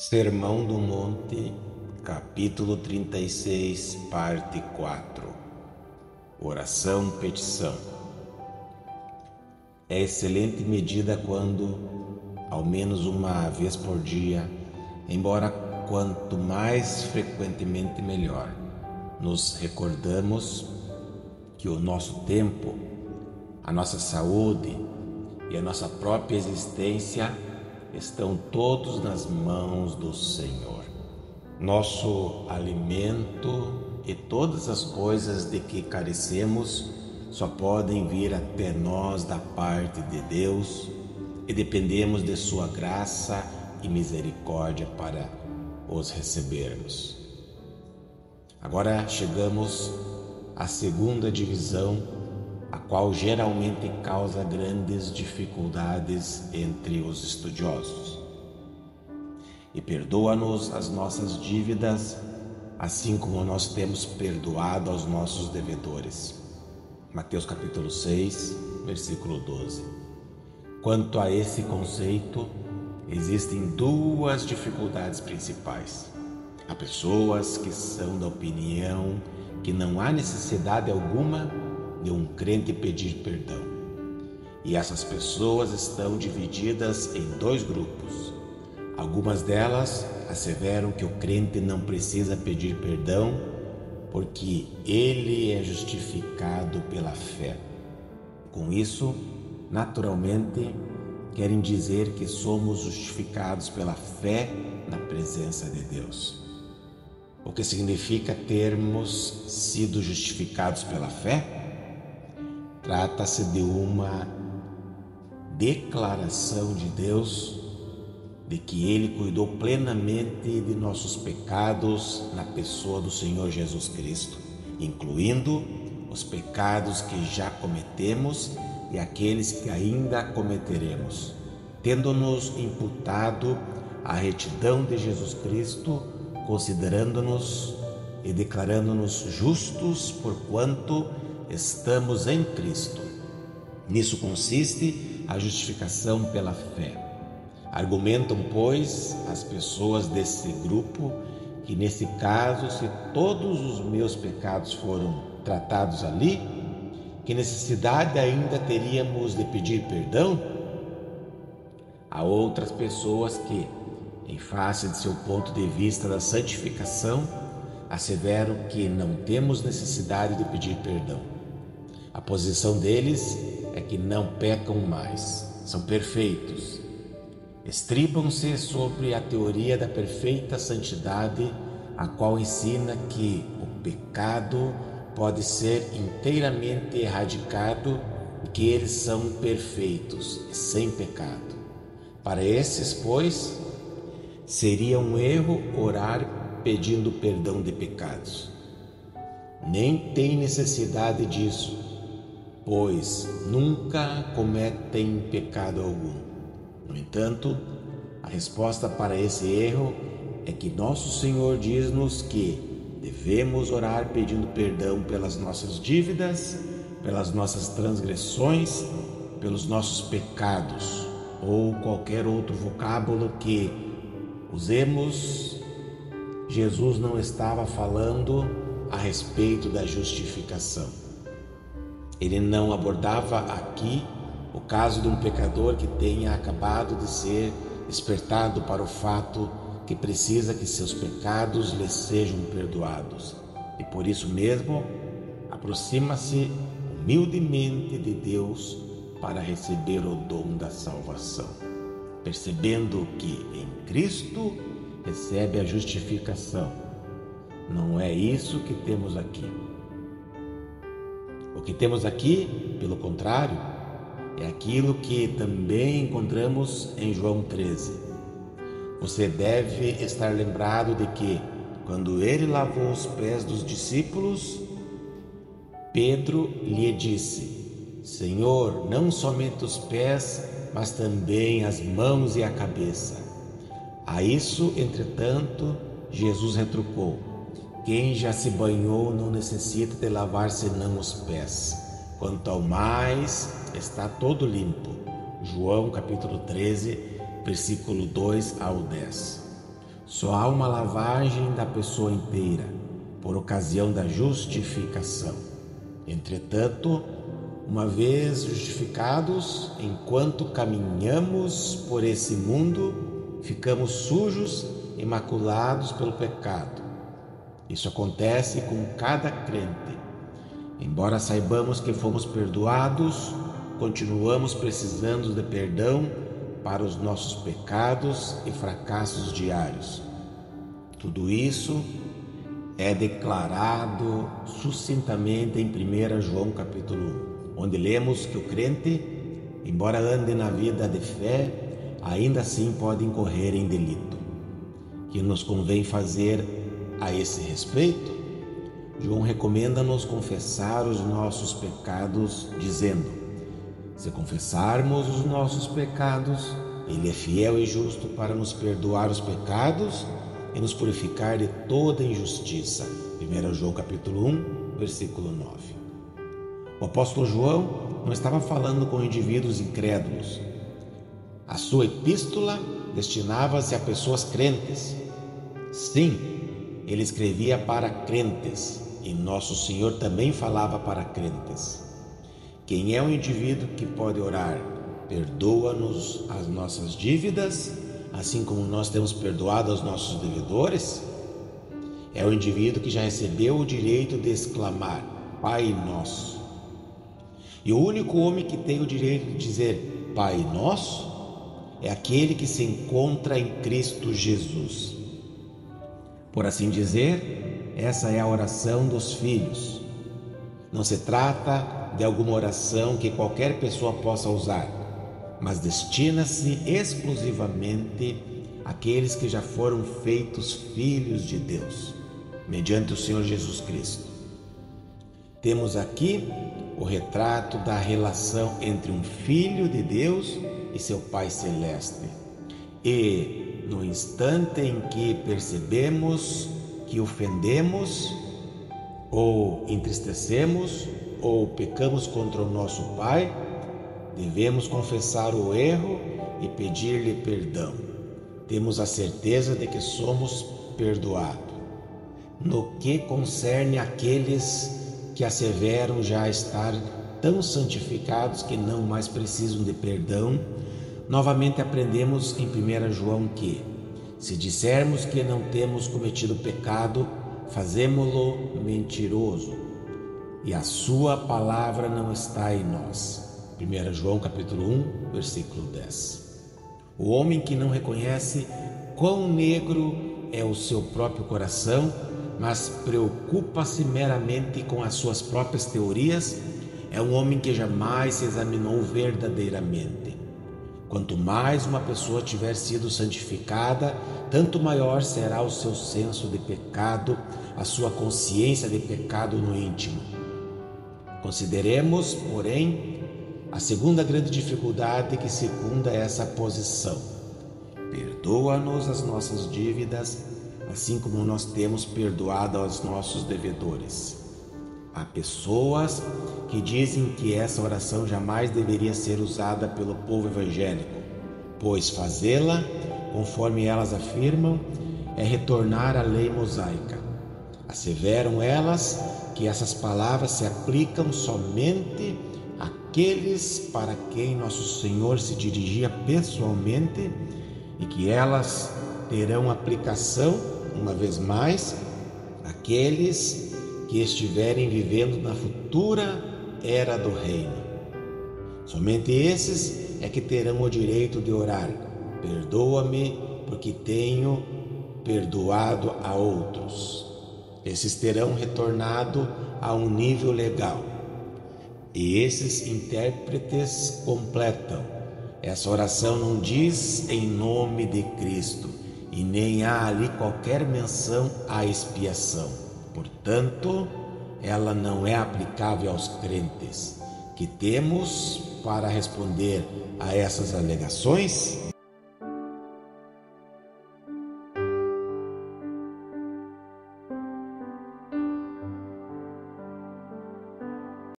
Sermão do Monte, capítulo 36, parte 4. Oração, petição. É excelente medida quando, ao menos uma vez por dia, embora quanto mais frequentemente melhor, nos recordamos que o nosso tempo, a nossa saúde e a nossa própria existência estão todos nas mãos do Senhor. Nosso alimento e todas as coisas de que carecemos só podem vir até nós da parte de Deus e dependemos de sua graça e misericórdia para os recebermos. Agora chegamos à segunda divisão, a qual geralmente causa grandes dificuldades entre os estudiosos. E perdoa-nos as nossas dívidas, assim como nós temos perdoado aos nossos devedores. Mateus capítulo 6, versículo 12. Quanto a esse conceito, existem duas dificuldades principais. Há pessoas que são da opinião que não há necessidade alguma de um crente pedir perdão. E essas pessoas estão divididas em dois grupos. Algumas delas asseveram que o crente não precisa pedir perdão porque ele é justificado pela fé. Com isso, naturalmente, querem dizer que somos justificados pela fé na presença de Deus. O que significa termos sido justificados pela fé? Trata-se de uma declaração de Deus de que Ele cuidou plenamente de nossos pecados na pessoa do Senhor Jesus Cristo, incluindo os pecados que já cometemos e aqueles que ainda cometeremos, tendo-nos imputado a retidão de Jesus Cristo, considerando-nos e declarando-nos justos porquanto estamos em Cristo. Nisso consiste a justificação pela fé. Argumentam, pois, as pessoas desse grupo que, nesse caso, se todos os meus pecados foram tratados ali, que necessidade ainda teríamos de pedir perdão? Há outras pessoas que, em face de seu ponto de vista da santificação, asseveram que não temos necessidade de pedir perdão. A posição deles é que não pecam mais, são perfeitos. Estribam-se sobre a teoria da perfeita santidade, a qual ensina que o pecado pode ser inteiramente erradicado e que eles são perfeitos e sem pecado. Para esses, pois, seria um erro orar pedindo perdão de pecados. Nem tem necessidade disso, pois nunca cometem pecado algum. No entanto, a resposta para esse erro é que nosso Senhor diz-nos que devemos orar pedindo perdão pelas nossas dívidas, pelas nossas transgressões, pelos nossos pecados ou qualquer outro vocábulo que usemos. Jesus não estava falando a respeito da justificação. Ele não abordava aqui o caso de um pecador que tenha acabado de ser despertado para o fato que precisa que seus pecados lhe sejam perdoados e por isso mesmo aproxima-se humildemente de Deus para receber o dom da salvação, percebendo que em Cristo recebe a justificação. Não é isso que temos aqui. O que temos aqui, pelo contrário, é aquilo que também encontramos em João 13. Você deve estar lembrado de que, quando ele lavou os pés dos discípulos, Pedro lhe disse: Senhor, não somente os pés, mas também as mãos e a cabeça. A isso, entretanto, Jesus retrucou: Quem já se banhou não necessita de lavar senão os pés. Quanto ao mais, está todo limpo. João capítulo 13, versículo 2 ao 10. Só há uma lavagem da pessoa inteira, por ocasião da justificação. Entretanto, uma vez justificados, enquanto caminhamos por esse mundo, ficamos sujos e maculados pelo pecado. Isso acontece com cada crente. Embora saibamos que fomos perdoados, continuamos precisando de perdão para os nossos pecados e fracassos diários. Tudo isso é declarado sucintamente em 1 João capítulo 1, onde lemos que o crente, embora ande na vida de fé, ainda assim pode incorrer em delito. O que nos convém fazer a esse respeito? João recomenda-nos confessar os nossos pecados, dizendo: se confessarmos os nossos pecados, Ele é fiel e justo para nos perdoar os pecados e nos purificar de toda injustiça. 1 João capítulo 1, versículo 9. O apóstolo João não estava falando com indivíduos incrédulos. A sua epístola destinava-se a pessoas crentes. Sim, ele escrevia para crentes e nosso Senhor também falava para crentes. Quem é o indivíduo que pode orar: perdoa-nos as nossas dívidas, assim como nós temos perdoado aos nossos devedores? É o indivíduo que já recebeu o direito de exclamar: Pai Nosso. E o único homem que tem o direito de dizer Pai Nosso é aquele que se encontra em Cristo Jesus. Por assim dizer, essa é a oração dos filhos. Não se trata de alguma oração que qualquer pessoa possa usar, mas destina-se exclusivamente àqueles que já foram feitos filhos de Deus, mediante o Senhor Jesus Cristo. Temos aqui o retrato da relação entre um filho de Deus e seu Pai Celeste. E, no instante em que percebemos que ofendemos, ou entristecemos, ou pecamos contra o nosso Pai, devemos confessar o erro e pedir-lhe perdão. Temos a certeza de que somos perdoados. No que concerne àqueles que asseveram já estar tão santificados que não mais precisam de perdão, novamente aprendemos em 1 João que, se dissermos que não temos cometido pecado, fazemo-lo mentiroso, e a sua palavra não está em nós. 1 João capítulo 1, versículo 10. O homem que não reconhece quão negro é o seu próprio coração, mas preocupa-se meramente com as suas próprias teorias, é um homem que jamais se examinou verdadeiramente. Quanto mais uma pessoa tiver sido santificada, tanto maior será o seu senso de pecado, a sua consciência de pecado no íntimo. Consideremos, porém, a segunda grande dificuldade que secunda essa posição. Perdoa-nos as nossas dívidas, assim como nós temos perdoado aos nossos devedores. Há pessoas que dizem que essa oração jamais deveria ser usada pelo povo evangélico, pois fazê-la, conforme elas afirmam, é retornar à lei mosaica. Asseveram elas que essas palavras se aplicam somente àqueles para quem nosso Senhor se dirigia pessoalmente e que elas terão aplicação, uma vez mais, àqueles que estiverem vivendo na futura era do reino. Somente esses é que terão o direito de orar: perdoa-me porque tenho perdoado a outros. Esses terão retornado a um nível legal. E esses intérpretes completam: essa oração não diz em nome de Cristo, e nem há ali qualquer menção à expiação. Portanto, ela não é aplicável aos crentes. Que temos para responder a essas alegações?